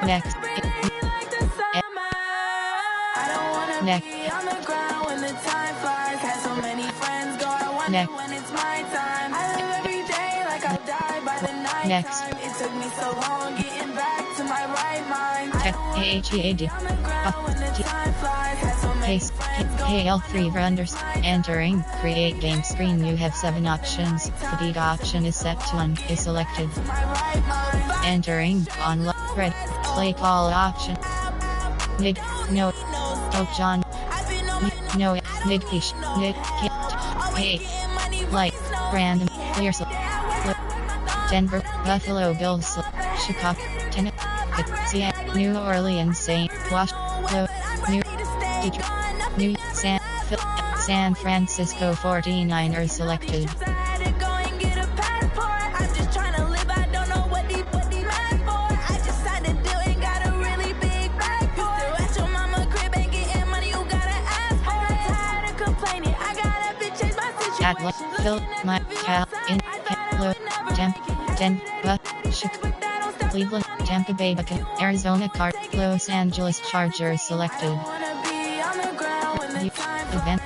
Next. Next. Next. It took me so long getting back to my right mind. KL3 renders. Entering. Create game screen. You have 7 options. The beat option is set to 1. Is selected. Entering. On red. Play call option. Mid. No. John. No. Mid fish. Mid. Hey. Light. Random. Clear. Denver, Buffalo Bills, Chicago, Tennessee, New Orleans, St. Washington, New Detroit, New San Francisco 49ers selected. Atlas, Phil, my Cal, in Denver, Chicago, Cleveland, Tampa Bay, Arizona, Los Angeles Chargers selected. Event,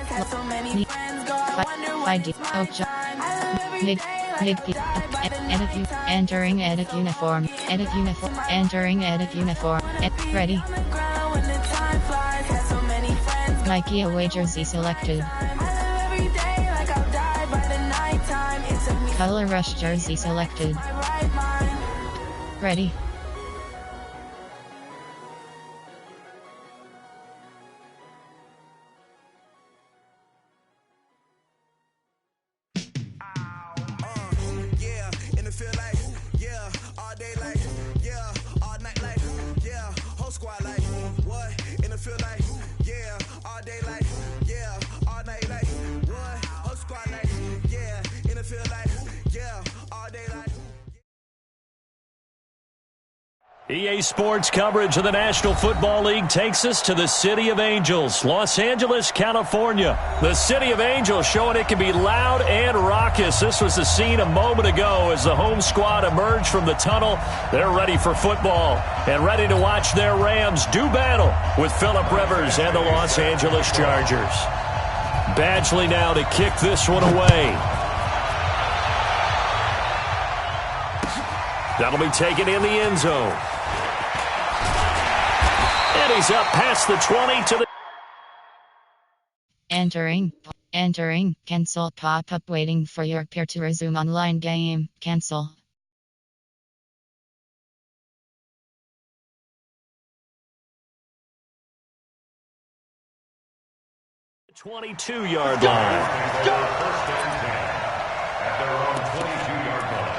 entering edit uniform, entering edit uniform, ready. Nike away jersey selected. Color rush jersey selected. Ready. Yeah, and it feel like, yeah, all day like, yeah, all night like, yeah, whole squad like, what? And it feel like, yeah, all day like, yeah, all night like, what? Whole squad like, yeah, and it feel like, yeah, all day like. EA Sports coverage of the National Football League takes us to the City of Angels, Los Angeles, California. The City of Angels showing it can be loud and raucous. This was the scene a moment ago as the home squad emerged from the tunnel. They're ready for football and ready to watch their Rams do battle with Phillip Rivers and the Los Angeles Chargers. Badgley now to kick this one away. That'll be taken in the end zone. And he's up past the 20 to the... Entering, cancel pop-up waiting for your peer to resume online game, cancel. The 22-yard line. First and 10 at their own 22-yard line.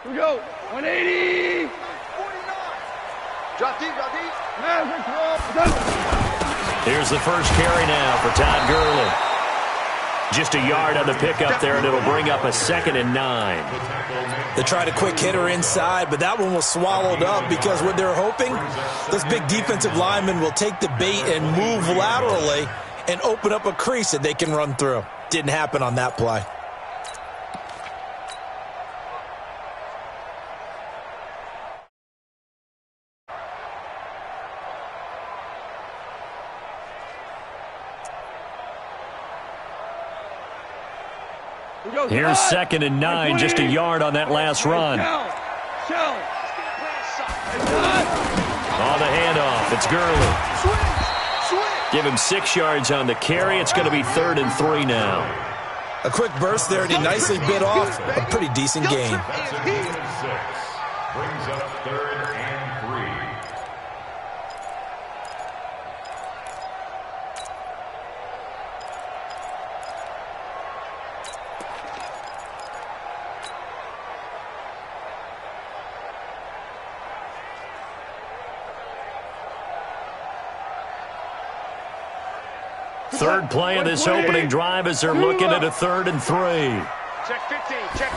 Here we go. 180. 49. Drop deep, drop deep. Here's the first carry now for Todd Gurley. Just a yard on the pickup there, and it'll bring up a 2nd and 9. They tried a quick hitter inside, but that one was swallowed up because what they're hoping, those big defensive linemen will take the bait and move laterally and open up a crease that they can run through. Didn't happen on that play. Here's 2nd and 9, just a yard on that last run. On the handoff, it's Gurley. Give him 6 yards on the carry. It's going to be 3rd and 3 now. A quick burst there, and he nicely bit off a pretty decent gain. That's a gain of 6. Brings up 3rd and 3. Third play of this opening drive as they're looking at a 3rd and 3. Check 15. Check.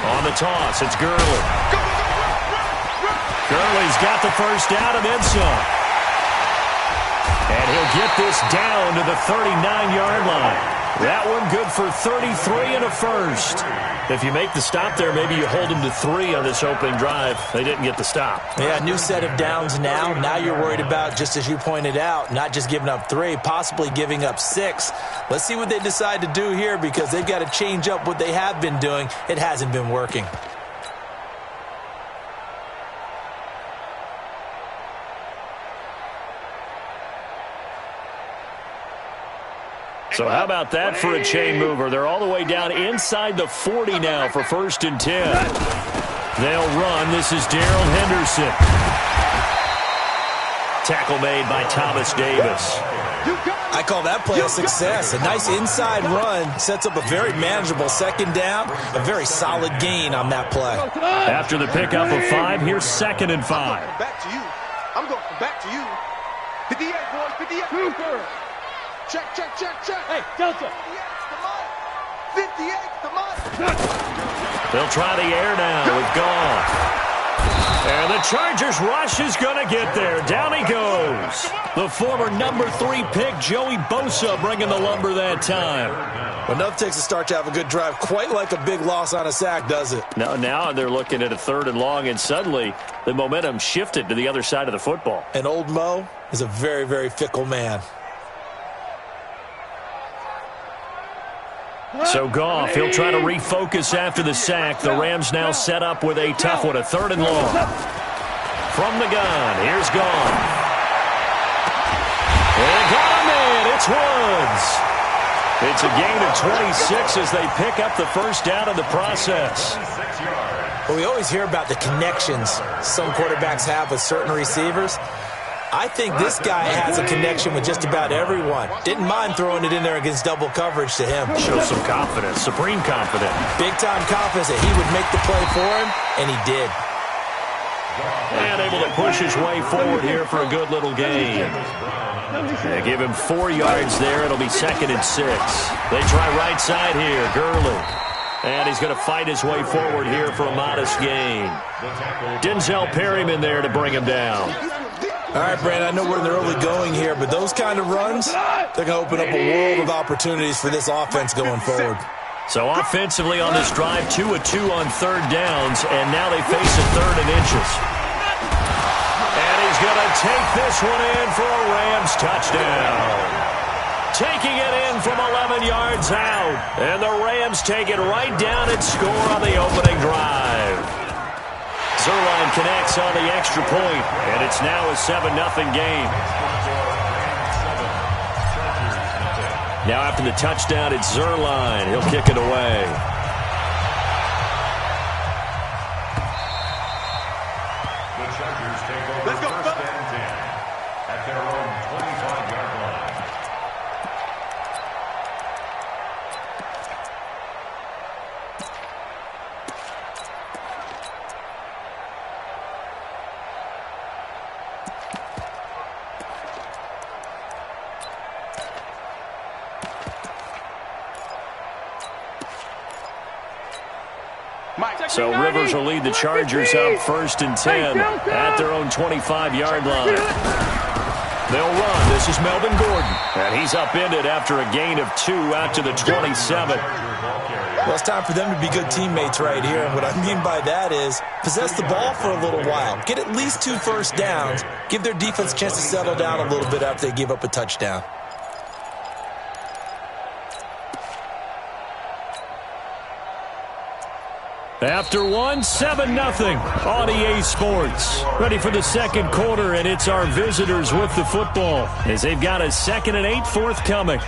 On the toss, it's Gurley. Gurley's got the first down and then some. And he'll get this down to the 39-yard line. That one good for 33 and a first. If you make the stop there, maybe you hold them to 3 on this opening drive. They didn't get the stop. Yeah, new set of downs now. Now you're worried about, just as you pointed out, not just giving up 3, possibly giving up 6. Let's see what they decide to do here because they've got to change up what they have been doing. It hasn't been working. So how about that for a chain mover? They're all the way down inside the 40 now for 1st and 10. They'll run. This is Darrell Henderson. Tackle made by Thomas Davis. I call that play a success. A nice inside run sets up a very manageable 2nd down. A very solid gain on that play. After the pickup of 5, here's 2nd and 5. Back to you. I'm going back to you. 58, boys. 58. Check. Hey, Delta. 58, come on. They'll try the air now with Goff. And the Chargers rush is going to get there. Down he goes. The former number 3 pick, Joey Bosa, bringing the lumber that time. Well, enough takes a start to have a good drive. Quite like a big loss on a sack, does it? Now they're looking at a 3rd and long, and suddenly the momentum shifted to the other side of the football. And old Mo is a very, very fickle man. So Goff, he'll try to refocus after the sack. The Rams now set up with a tough one, a 3rd and long. From the gun, here's Goff. And got him in. It's Woods. It's a gain of 26 as they pick up the first down in the process. Well, we always hear about the connections some quarterbacks have with certain receivers. I think this guy has a connection with just about everyone. Didn't mind throwing it in there against double coverage to him. Shows some confidence, supreme confidence. Big-time confidence that he would make the play for him, and he did. And able to push his way forward here for a good little gain. They give him 4 yards there. It'll be 2nd and 6. They try right side here, Gurley. And he's going to fight his way forward here for a modest gain. Denzel Perryman there to bring him down. All right, Brandon, I know we're in the early going here, but those kind of runs, they're going to open up a world of opportunities for this offense going forward. So offensively on this drive, 2 of 2 on 3rd downs, and now they face a 3rd and inches. And he's going to take this one in for a Rams touchdown. Taking it in from 11 yards out, and the Rams take it right down and score on the opening drive. Zerline connects on the extra point, and it's now a 7-0 game. Now after the touchdown, it's Zerline. He'll kick it away. The Chargers take over 1st and 10 at their own 25-yard line. So Rivers will lead the Chargers up 1st and 10 at their own 25-yard line. They'll run. This is Melvin Gordon. And he's upended after a gain of 2 out to the 27. Well, it's time for them to be good teammates right here. And what I mean by that is possess the ball for a little while. Get at least 2 first downs. Give their defense a chance to settle down a little bit after they give up a touchdown. After one, 7-0 on EA Sports. Ready for the 2nd quarter, and it's our visitors with the football as they've got a 2nd and 8 forthcoming.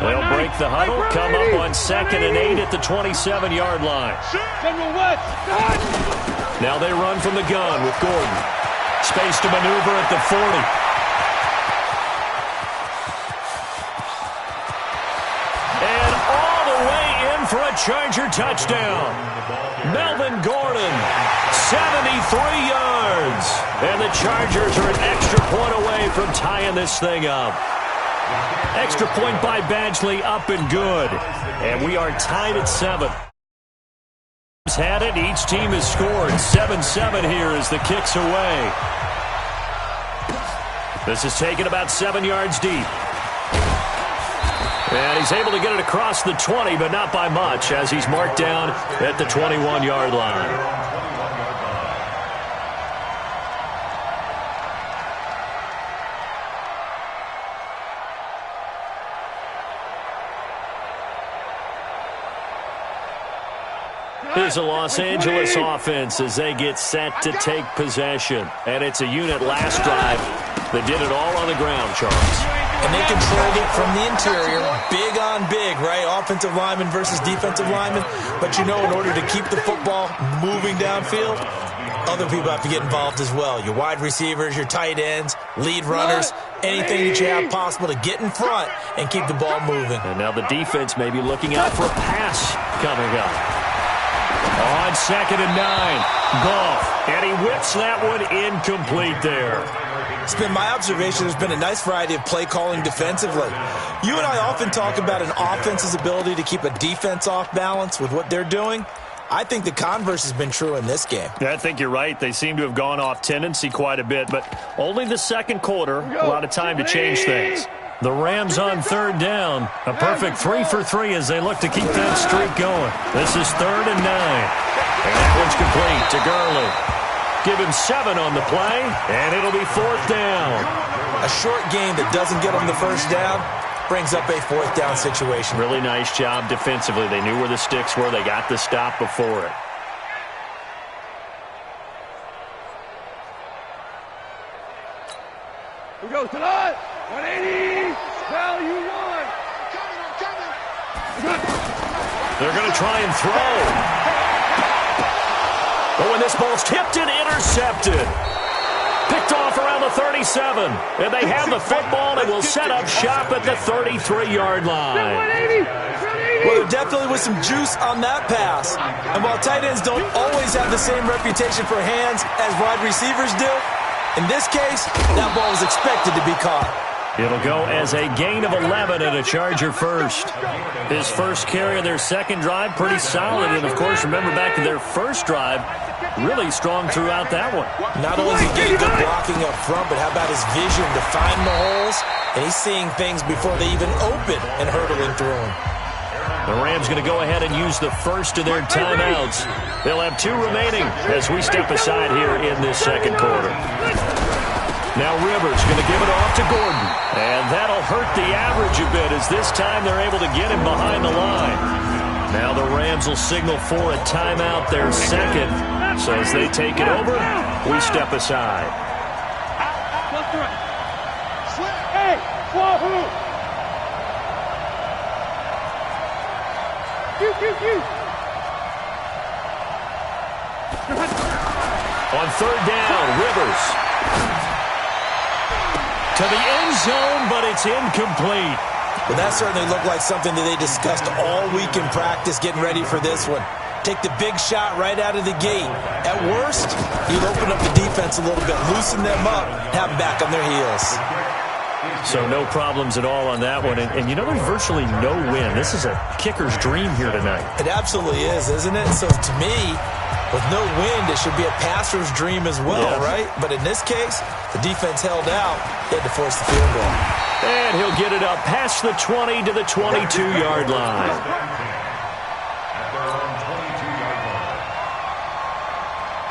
They'll break the huddle, come up on 2nd and 8 at the 27-yard line. Now they run from the gun with Gordon. Space to maneuver at the 40. For a Charger touchdown. Melvin Gordon, 73 yards. And the Chargers are an extra point away from tying this thing up. Extra point by Badgley, up and good. And we are tied at 7. Had it. Each team has scored. 7-7 here as the kick's away. This is taken about 7 yards deep. And he's able to get it across the 20, but not by much, as he's marked down at the 21-yard line. Here's a Los Angeles offense as they get set to take possession. And it's a unit last drive that did it all on the ground, Charles. And they controlled it from the interior, big on big, right? Offensive lineman versus defensive lineman. But you know, in order to keep the football moving downfield, other people have to get involved as well. Your wide receivers, your tight ends, lead runners, anything that you have possible to get in front and keep the ball moving. And now the defense may be looking out for a pass coming up. On 2nd and 9, Goff, and he whips that one incomplete there. It's been my observation there's been a nice variety of play calling defensively. You and I often talk about an offense's ability to keep a defense off balance with what they're doing. I think the converse has been true in this game. Yeah, I think you're right. They seem to have gone off tendency quite a bit, but only the second quarter, a lot of time to change things. The Rams on 3rd down. A perfect 3 for 3 as they look to keep that streak going. This is 3rd and 9. And that one's complete to Gurley. Give him 7 on the play, and it'll be 4th down. A short game that doesn't get them the first down brings up a 4th down situation. Really nice job defensively. They knew where the sticks were. They got the stop before it. We go tonight. 180. Value 1. They're going to try and throw. But when this ball's tipped and intercepted. Picked off around the 37. And they have the football and will set up shop at the 33-yard line. 180. Well, there definitely was some juice on that pass. And while tight ends don't always have the same reputation for hands as wide receivers do, in this case, that ball was expected to be caught. It'll go as a gain of 11 and a Charger first. His first carry of their second drive, pretty solid. And, of course, remember back to their first drive, really strong throughout that one. Not only is he getting good blocking up front, but how about his vision to find the holes? And he's seeing things before they even open and hurdling through them. The Rams going to go ahead and use the first of their timeouts. They'll have 2 remaining as we step aside here in this second quarter. Now Rivers going to give it off to Gordon. And that'll hurt the average a bit as this time they're able to get him behind the line. Now the Rams will signal for a timeout, their second. So as they take it over, we step aside. Hey, wahoo! On 3rd down, Rivers. To the end zone, but it's incomplete. Well, that certainly looked like something that they discussed all week in practice getting ready for this one. Take the big shot right out of the gate. At worst, you'll open up the defense a little bit, loosen them up, have them back on their heels. So no problems at all on that one. And you know, there's virtually no win. This is a kicker's dream here tonight. It absolutely is, isn't it? So to me, with no wind, it should be a passer's dream as well, right? But in this case, the defense held out. They had to force the field goal. And he'll get it up past the 20 to the 22-yard line.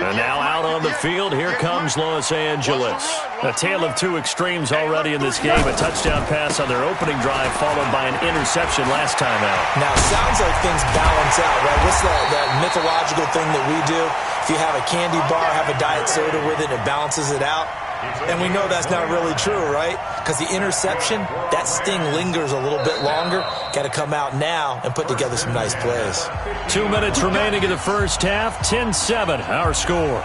And now out on the field, here comes Los Angeles. A tale of 2 extremes already in this game. A touchdown pass on their opening drive, followed by an interception last time out. Now, it sounds like things balance out, right? What's that mythological thing that we do? If you have a candy bar, have a diet soda with it, it balances it out. And we know that's not really true, right? Because the interception, that sting lingers a little bit longer. Got to come out now and put together some nice plays. 2 minutes remaining in the first half. 10-7, our score.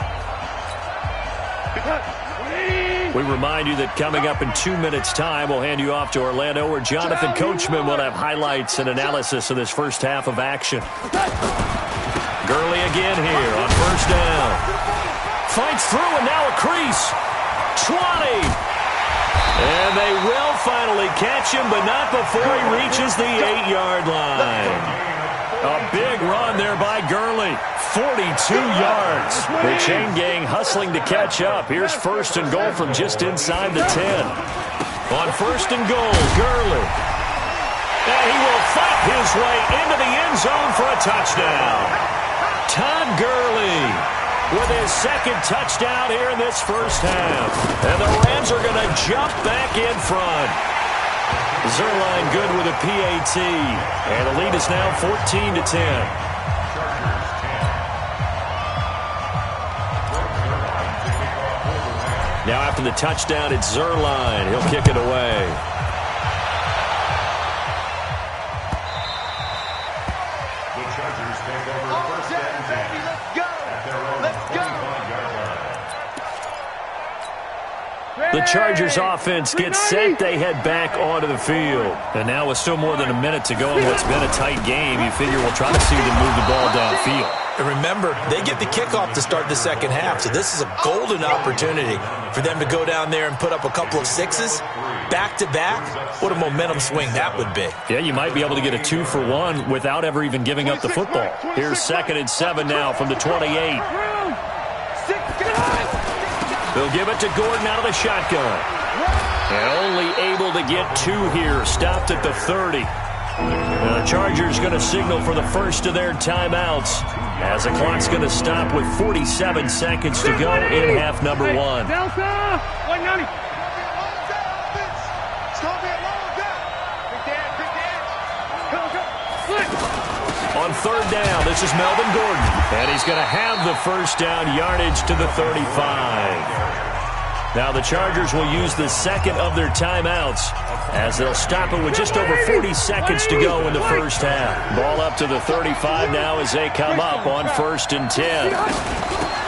We remind you that coming up in 2 minutes' time, we'll hand you off to Orlando, where Jonathan Coachman will have highlights and analysis of this first half of action. Gurley again here on first down. Fights through and now a crease. 20. And they will finally catch him, but not before he reaches the 8-yard line. A big run there by Gurley. 42 yards. The chain gang hustling to catch up. Here's first and goal from just inside the 10. On first and goal, Gurley. And he will fight his way into the end zone for a touchdown. Todd Gurley with his second touchdown here in this first half. And the Rams are going to jump back in front. Zerline good with a PAT. And the lead is now 14-10. Now after the touchdown, it's Zerline. He'll kick it away. The Chargers take over first and 10. Let's go. At their own 25-yard line. The Chargers offense gets set. They head back onto the field. And now with still more than a minute to go in what's been a tight game, you figure we'll try to see them move the ball downfield. And remember, they get the kickoff to start the second half, so this is a golden opportunity for them to go down there and put up a couple of sixes back-to-back. What a momentum swing that would be. Yeah, you might be able to get a 2-for-1 without ever even giving up the football. Here's 2nd and 7 now from the 28. They'll give it to Gordon out of the shotgun. And only able to get 2 here, stopped at the 30. The Chargers going to signal for the first of their timeouts as the clock's going to stop with 47 seconds to go in half number 1. Delta! 190. On third down, this is Melvin Gordon. And he's going to have the first down yardage to the 35. Now the Chargers will use the second of their timeouts as they'll stop it with just over 40 seconds to go in the first half. Ball up to the 35 now as they come up on 1st and 10.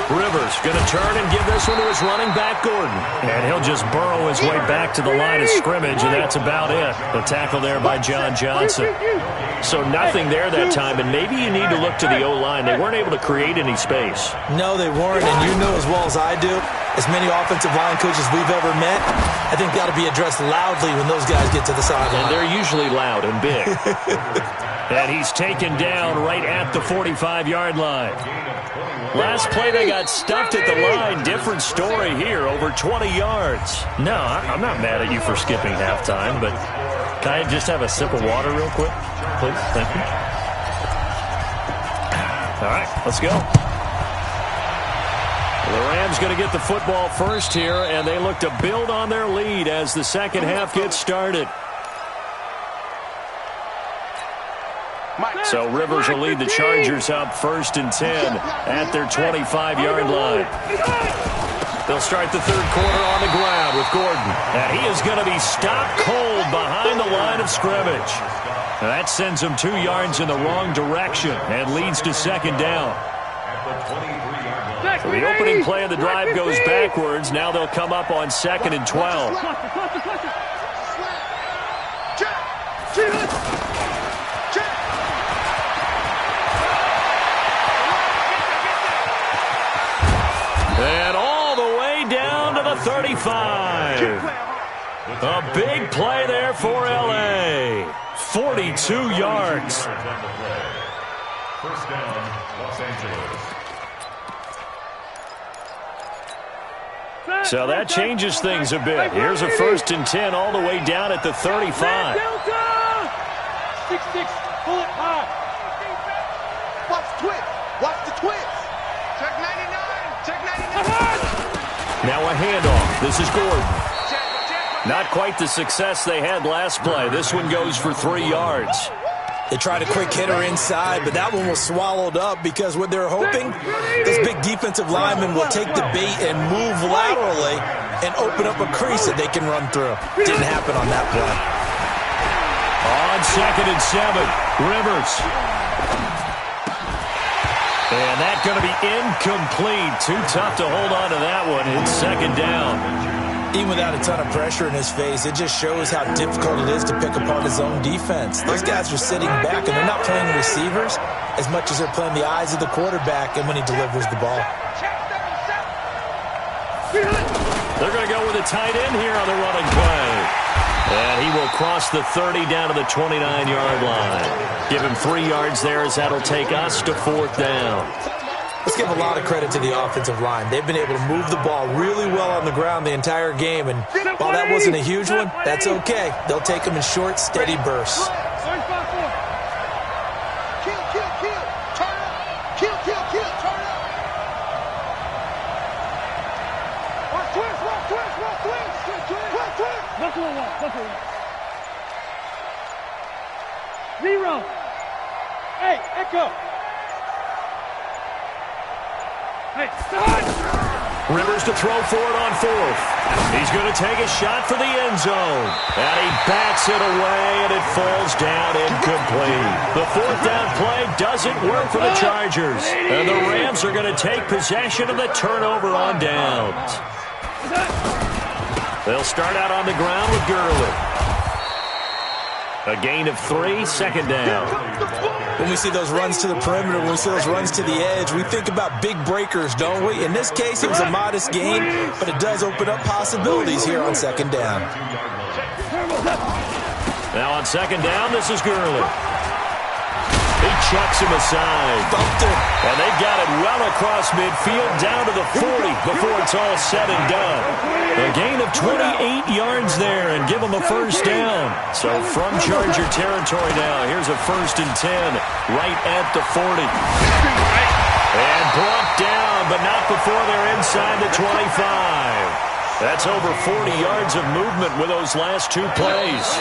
Rivers going to turn and give this one to his running back, Gordon. And he'll just burrow his way back to the line of scrimmage, and that's about it. The tackle there by John Johnson. So nothing there that time, and maybe you need to look to the O-line. They weren't able to create any space. No, they weren't, and you know as well as I do, as many offensive line coaches we've ever met, I think got to be addressed loudly when those guys get to the sideline. And they're usually loud and big. And he's taken down right at the 45-yard line. Last play, they got stuffed at the line. Different story here, over 20 yards. No, I'm not mad at you for skipping halftime, but can I just have a sip of water real quick? Please, thank you. All right, let's go. The Rams going to get the football first here, and they look to build on their lead as the second half gets started. So Rivers will lead the Chargers up 1st and 10 at their 25-yard line. They'll start the third quarter on the ground with Gordon. And he is going to be stopped cold behind the line of scrimmage. Now that sends him 2 yards in the wrong direction and leads to 2nd down. So the opening play of the drive goes backwards. Now they'll come up on 2nd and 12. And all the way down to the 35. A big play there for L.A. 42 yards. First down, Los Angeles. So that changes things a bit. Here's a 1st and 10 all the way down at the 35. 6-6, pull it high. Watch the twist. Watch the twist. Check 99. Check 99. Now a handoff. This is Gordon. Not quite the success they had last play. This one goes for 3 yards. They tried a quick hitter inside, but that one was swallowed up because what they're hoping, this big defensive lineman will take the bait and move laterally and open up a crease that they can run through. Didn't happen on that play. On 2nd and 7, Rivers. And that's going to be incomplete. Too tough to hold on to that one. It's 2nd down. Even without a ton of pressure in his face, it just shows how difficult it is to pick apart his own defense. Those guys are sitting back, and they're not playing receivers as much as they're playing the eyes of the quarterback and when he delivers the ball. They're going to go with a tight end here on the running play. And he will cross the 30 down to the 29-yard line. Give him 3 yards there as that'll take us to 4th down. Let's give a lot of credit to the offensive line. They've been able to move the ball really well on the ground the entire game, and while that wasn't a huge one, that's okay. They'll take them in short, steady bursts. Zero. Hey, echo. Hey, start. Rivers to throw for it on 4th. He's going to take a shot for the end zone. And he bats it away, and it falls down incomplete. The 4th down play doesn't work for the Chargers. And the Rams are going to take possession of the turnover on downs. They'll start out on the ground with Gurley. A gain of 3, 2nd down. When we see those runs to the perimeter, when we see those runs to the edge, we think about big breakers, don't we? In this case, it was a modest gain, but it does open up possibilities here on 2nd down. Now on 2nd down, this is Gurley. He chucks him aside. Bumped him. And they've got it well across midfield down to the 40 before it's all said and done. A gain of 28 yards there and give them a 1st down. So from Charger territory now, here's a 1st and 10 right at the 40. And brought down, but not before they're inside the 25. That's over 40 yards of movement with those last 2 plays.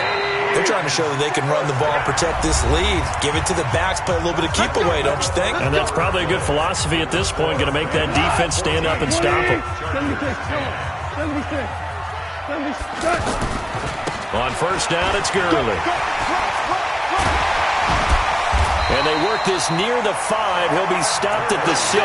They're trying to show that they can run the ball and protect this lead. Give it to the backs, play a little bit of keep away, don't you think? And that's probably a good philosophy at this point, going to make that defense stand up and stop them. 76. On 1st down, it's Gurley. And they work this near the 5. He'll be stopped at the 6.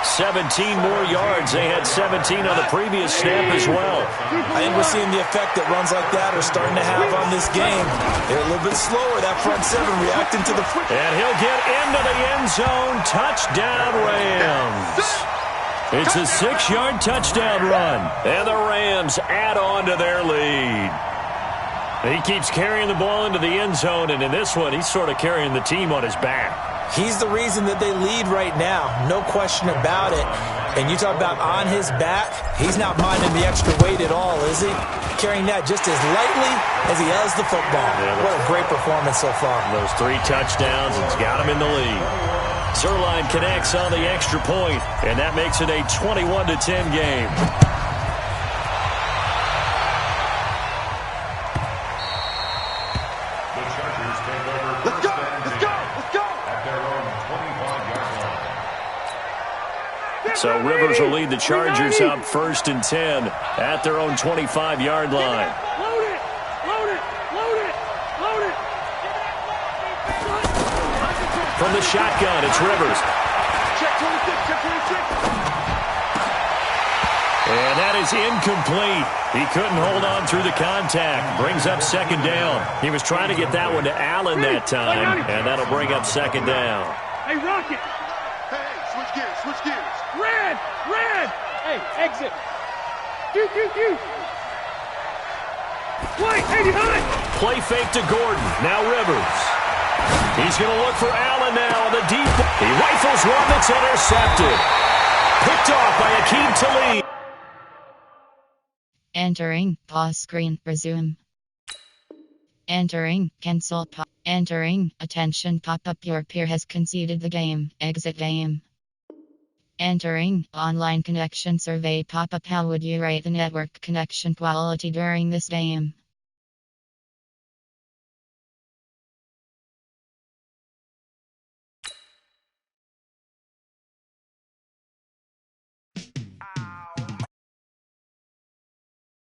17 more yards. They had 17 on the previous snap as well. I think we're seeing the effect that runs like that are starting to have on this game. They're a little bit slower, that front 7 reacting to the... And he'll get into the end zone. Touchdown, Rams. It's a 6-yard touchdown run. And the Rams add on to their lead. He keeps carrying the ball into the end zone, and in this one, he's sort of carrying the team on his back. He's the reason that they lead right now, no question about it. And you talk about on his back, he's not minding the extra weight at all, is he? Carrying that just as lightly as he has the football. Yeah, what a great performance so far. Those 3 touchdowns, it's got him in the lead. Zerline connects on the extra point, and that makes it a 21-10 game. So Rivers will lead the Chargers up 1st and 10 at their own 25-yard line. Load it! Load it! Load it! Load it! From the shotgun, it's Rivers. Check 26, check 26. And that is incomplete. He couldn't hold on through the contact. Brings up 2nd down. He was trying to get that one to Allen that time, and that'll bring up 2nd down. Hey, Rocket! Hey, switch gears, switch gears. Red! Red! Hey, exit! Shoot! White, hey, behind! Play fake to Gordon. Now Rivers. He's going to look for Allen now on the deep. He rifles one that's intercepted. Picked off by Akeem Talib. Entering, pause screen, resume. Entering, cancel, entering, attention pop-up, your peer has conceded the game, exit game. Entering, online connection survey pop-up, how would you rate the network connection quality during this game?